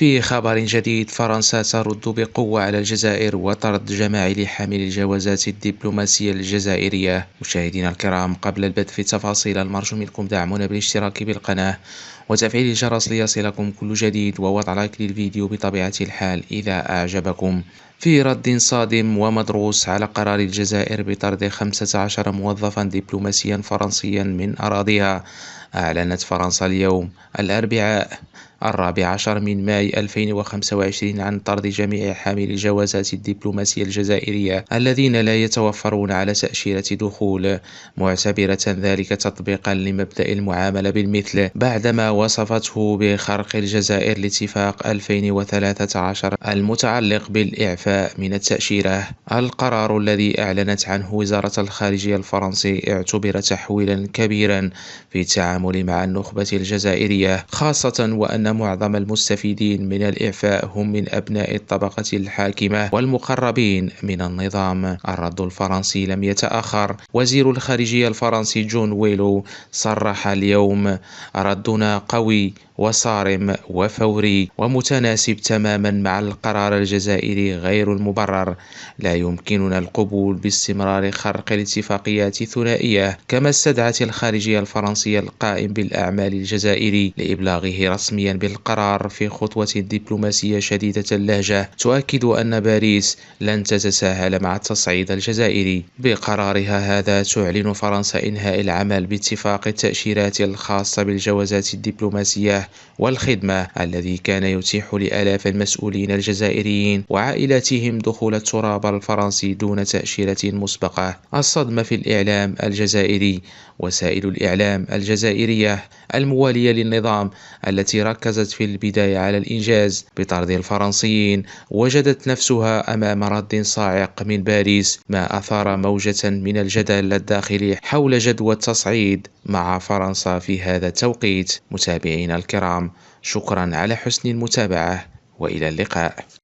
في خبر جديد، فرنسا ترد بقوة على الجزائر وطرد جماعي لحاملي الجوازات الدبلوماسية الجزائرية. مشاهدينا الكرام، قبل البدء في التفاصيل المرجو منكم دعمونا بالاشتراك بالقناة وتفعيل الجرس ليصلكم كل جديد ووضع لايك للفيديو بطبيعة الحال إذا أعجبكم. في رد صادم ومدروس على قرار الجزائر بطرد 15 موظفا دبلوماسيا فرنسيا من أراضيها، أعلنت فرنسا اليوم الأربعاء 14 من ماي 2025 عن طرد جميع حاملي الجوازات الدبلوماسية الجزائرية الذين لا يتوفرون على تأشيرة دخول، معتبرة ذلك تطبيقا لمبدأ المعاملة بالمثل، بعدما وصفته بخرق الجزائر لاتفاق 2013 المتعلق بالإعفاء من التأشيرة. القرار الذي أعلنت عنه وزارة الخارجية الفرنسي اعتبر تحويلا كبيرا في التعامل مع النخبة الجزائرية، خاصة وأن معظم المستفيدين من الإعفاء هم من أبناء الطبقة الحاكمة والمقربين من النظام. الرد الفرنسي لم يتأخر. وزير الخارجية الفرنسي جون ويلو صرح اليوم: ردنا قوي وصارم وفوري ومتناسب تماما مع القرار الجزائري غير المبرر. لا يمكننا القبول باستمرار خرق الاتفاقيات الثنائية. كما استدعت الخارجية الفرنسية القائم بالأعمال الجزائري لإبلاغه رسميا بالقرار في خطوة دبلوماسية شديدة اللهجة تؤكد أن باريس لن تتساهل مع التصعيد الجزائري. بقرارها هذا تعلن فرنسا إنهاء العمل باتفاق التأشيرات الخاصة بالجوازات الدبلوماسية والخدمة الذي كان يتيح لآلاف المسؤولين الجزائريين وعائلاتهم دخول التراب الفرنسي دون تأشيرة مسبقة. الصدمة في الإعلام الجزائري. وسائل الإعلام الجزائرية الموالية للنظام التي ركزت في البداية على الإنجاز بطرد الفرنسيين وجدت نفسها أمام رد صاعق من باريس، ما أثار موجة من الجدل الداخلي حول جدوى التصعيد مع فرنسا في هذا التوقيت. متابعينا الكرام، شكرا على حسن المتابعة وإلى اللقاء.